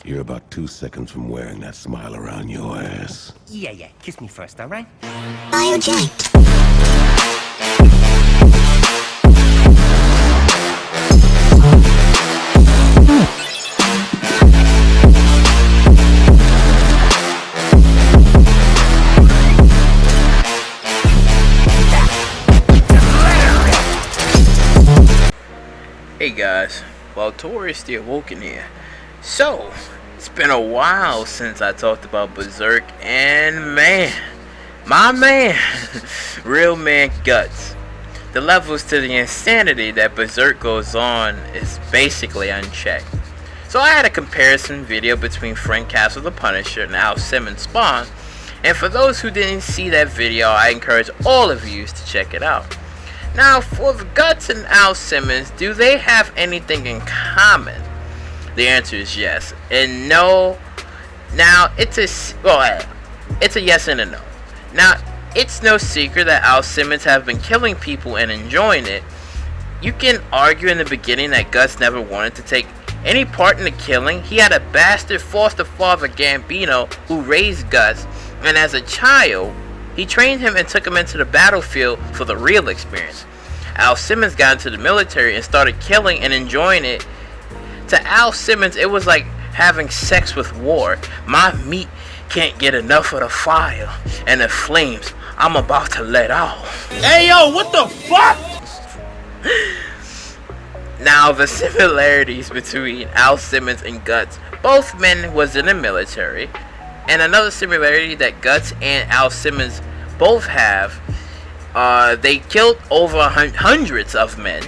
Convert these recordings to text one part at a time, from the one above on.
You're about 2 seconds from wearing that smile around your ass. Yeah, kiss me first, alright? Biojet. Hey guys, VALTORIOUS the Awoken here. So, it's been a while since I talked about Berserk, and man, my man, real man Guts. The levels to the insanity that Berserk goes on is basically unchecked. So I had a comparison video between Frank Castle the Punisher and Al Simmons' Spawn, and for those who didn't see that video, I encourage all of you to check it out. Now, for the Guts and Al Simmons, do they have anything in common? The answer is yes and no. Now, it's a yes and a no. Now, it's no secret that Al Simmons have been killing people and enjoying it. You can argue in the beginning that Guts never wanted to take any part in the killing. He had a bastard foster father, Gambino, who raised Guts, and as a child, he trained him and took him into the battlefield for the real experience. Al Simmons got into the military and started killing and enjoying it. To Al Simmons, it was like having sex with war. My meat can't get enough of the fire and the flames I'm about to let out. Hey yo, what the fuck? Now, the similarities between Al Simmons and Guts, both men was in the military. And another similarity that Guts and Al Simmons both have, they killed over hundreds of men,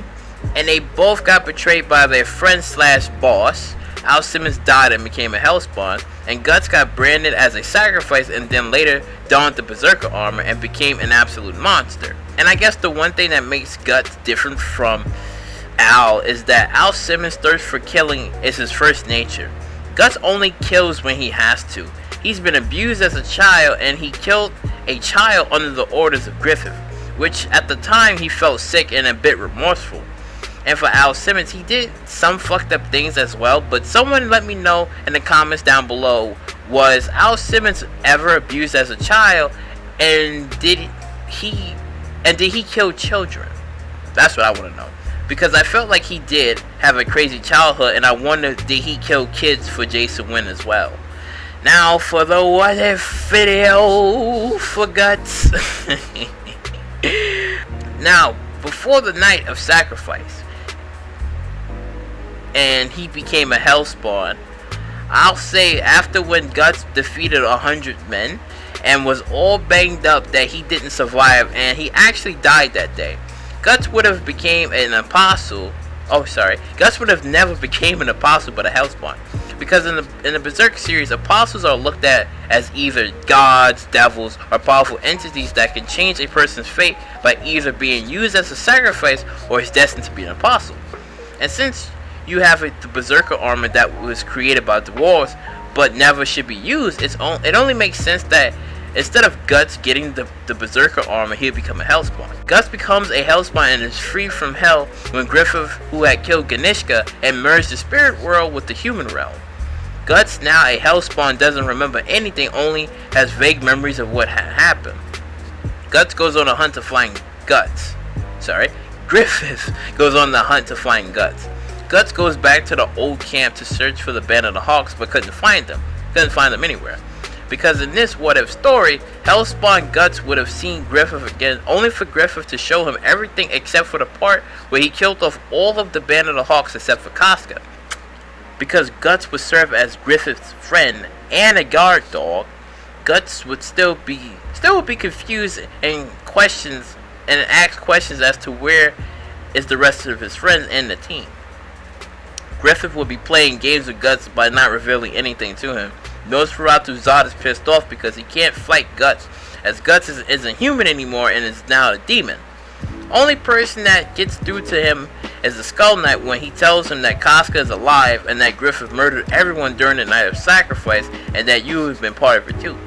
and they both got betrayed by their friend slash boss. Al Simmons died and became a Hellspawn, and Guts got branded as a sacrifice and then later donned the berserker armor and became an absolute monster. And I guess the one thing that makes Guts different from Al is that Al Simmons' thirst for killing is his first nature. Guts only kills when he has to. He's been abused as a child, and he killed a child under the orders of Griffith, which at the time he felt sick and a bit remorseful. And for Al Simmons, he did some fucked up things as well, but someone let me know in the comments down below, was Al Simmons ever abused as a child, and did he kill children? That's what I want to know, because I felt like he did have a crazy childhood, and I wonder, did he kill kids for Jason Wynn as well? Now, for the what if video for Guts. Now, before the night of sacrifice, and he became a Hellspawn, I'll say after when Guts defeated 100 men and was all banged up that he didn't survive, and he actually died that day. Guts would have became an apostle. Guts would have never became an apostle but a Hellspawn. Because in the Berserk series, apostles are looked at as either gods, devils, or powerful entities that can change a person's fate by either being used as a sacrifice or is destined to be an apostle. And since you have the Berserker armor that was created by dwarves but never should be used, it only makes sense that instead of Guts getting the Berserker armor, he'll become a Hellspawn. Guts becomes a Hellspawn and is free from hell when Griffith, who had killed Ganishka, and merged the spirit world with the human realm. Guts, now a Hellspawn, doesn't remember anything, only has vague memories of what had happened. Guts goes on a hunt to find Guts. Griffith goes on the hunt to find Guts. Guts goes back to the old camp to search for the Band of the Hawks, but couldn't find them. Couldn't find them anywhere. Because in this what-if story, Hellspawn Guts would have seen Griffith again, only for Griffith to show him everything except for the part where he killed off all of the Band of the Hawks except for Casca. Because Guts would serve as Griffith's friend and a guard dog, Guts would still be confused and ask questions as to where is the rest of his friends and the team. Griffith would be playing games with Guts by not revealing anything to him. Nosferatu Zod is pissed off because he can't fight Guts, as Guts isn't human anymore and is now a demon. Only person that gets through to him is the Skull Knight when he tells him that Casca is alive and that Griffith murdered everyone during the night of sacrifice and that you have been part of it too.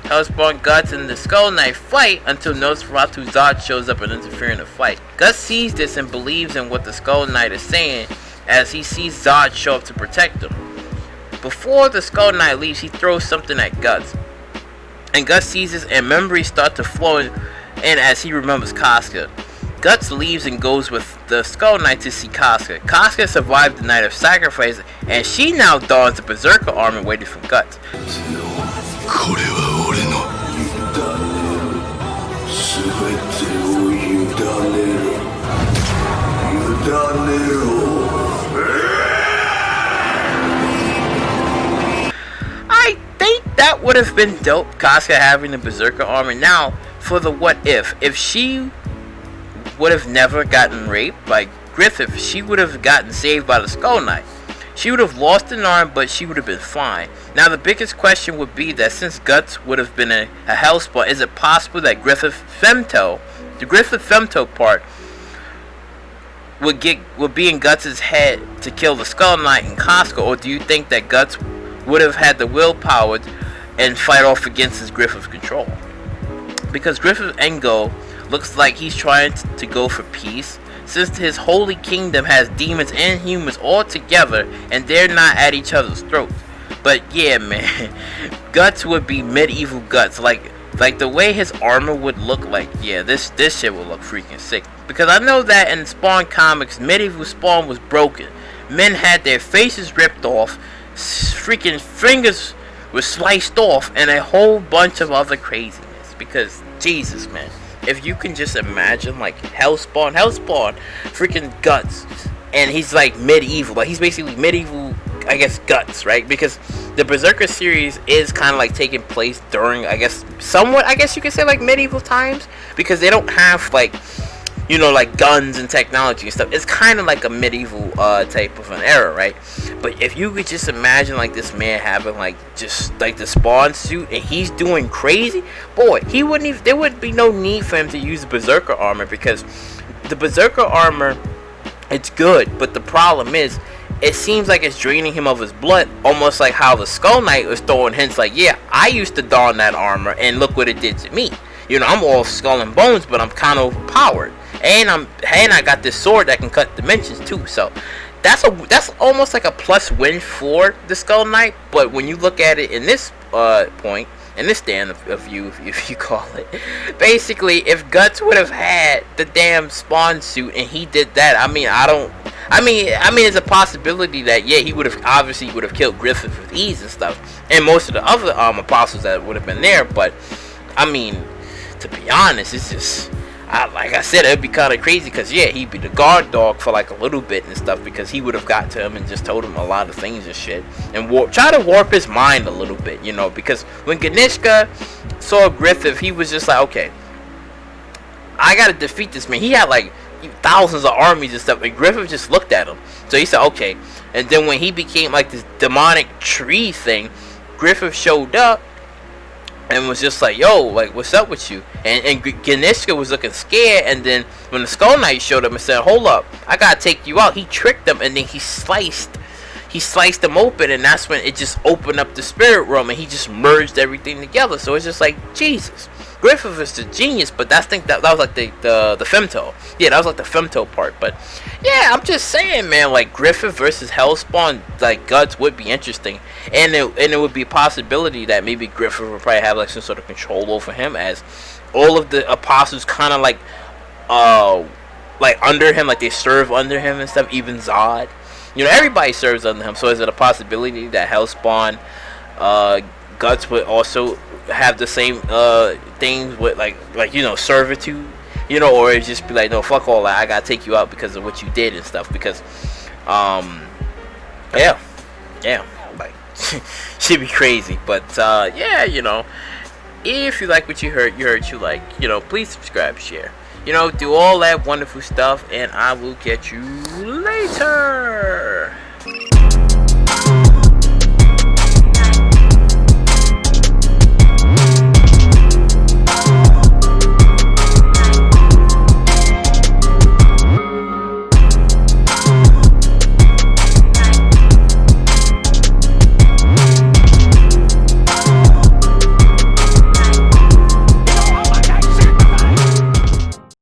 Hellspawn Guts and the Skull Knight fight until Nosferatu Zod shows up and interferes in the fight. Guts sees this and believes in what the Skull Knight is saying as he sees Zod show up to protect him. before the Skull Knight leaves, he throws something at Guts. And Guts sees this, and memories start to flow in as he remembers Casca. Guts leaves and goes with the Skull Knight to see Casca. Casca survived the night of sacrifice, and she now dons the berserker armor waiting for Guts. I think that would have been dope, Casca having the berserker armor. Now, for the what if she would have never gotten raped by Griffith, she would have gotten saved by the Skull Knight. She would have lost an arm, but she would have been fine. Now, the biggest question would be that since Guts would have been a Hellspawn, is it possible that the Griffith Femto part would be in Guts' head to kill the Skull Knight and Casca, or do you think that Guts would have had the willpower and fight off against his Griffith's control? Because Griffith's end goal looks like he's trying to go for peace, since his holy kingdom has demons and humans all together and they're not at each other's throats. But yeah, man, Guts would be medieval Guts, like the way his armor would look like. Yeah, this shit would look freaking sick. Because I know that in Spawn comics, medieval Spawn was broken. Men had their faces ripped off, freaking fingers were sliced off, and a whole bunch of other craziness. Because Jesus, man, if you can just imagine like Hellspawn, freaking Guts, and he's like medieval, like he's basically medieval, I guess, Guts, right? Because the Berserker series is kind of like taking place during, I guess, you could say like medieval times, because they don't have like, you know, like guns and technology and stuff. It's kind of like a medieval type of an era, right? But if you could just imagine like this man having like just like the Spawn suit and he's doing crazy, boy, there would be no need for him to use the Berserker armor, because the Berserker armor, it's good, but the problem is it seems like it's draining him of his blood, almost like how the Skull Knight was throwing hints like, yeah, I used to don that armor and look what it did to me. You know, I'm all skull and bones, but I'm kind of overpowered. And I got this sword that can cut dimensions too. So that's almost like a plus win for the Skull Knight. But when you look at it in this point, in this stand of view, if you call it, basically, if Guts would have had the damn Spawn suit and he did that, I mean, it's a possibility that yeah, he would have killed Griffith with ease and stuff, and most of the other apostles that would have been there. But I mean, to be honest, it's just, like I said, it'd be kind of crazy, because yeah, he'd be the guard dog for like a little bit and stuff, because he would have got to him and just told him a lot of things and shit, and try to warp his mind a little bit, you know, because when Ganishka saw Griffith, he was just like, okay, I gotta defeat this man. He had like thousands of armies and stuff, and Griffith just looked at him, so he said, okay. And then when he became like this demonic tree thing, Griffith showed up and was just like, yo, like, what's up with you? And Ganishka was looking scared, and then when the Skull Knight showed up and said, hold up, I gotta take you out, he tricked him, and then he sliced him open, and that's when it just opened up the spirit realm, and he just merged everything together. So it's just like, Jesus, Griffith is the genius. But that was like the femto. Yeah, that was like the femto part. But yeah, I'm just saying, man, like Griffith versus Hellspawn, like Guts would be interesting, and it would be a possibility that maybe Griffith would probably have like some sort of control over him, as all of the apostles kind of like under him, like they serve under him and stuff. Even Zod, you know, everybody serves under him. So is it a possibility that Hellspawn, Guts would also have the same things with like you know, servitude, you know, or it just be like, no, fuck all that, I gotta take you out because of what you did and stuff. Because yeah, like should be crazy. But yeah, you know, if you like what you heard, you like, you know, please subscribe, share, you know, do all that wonderful stuff, and I will catch you later.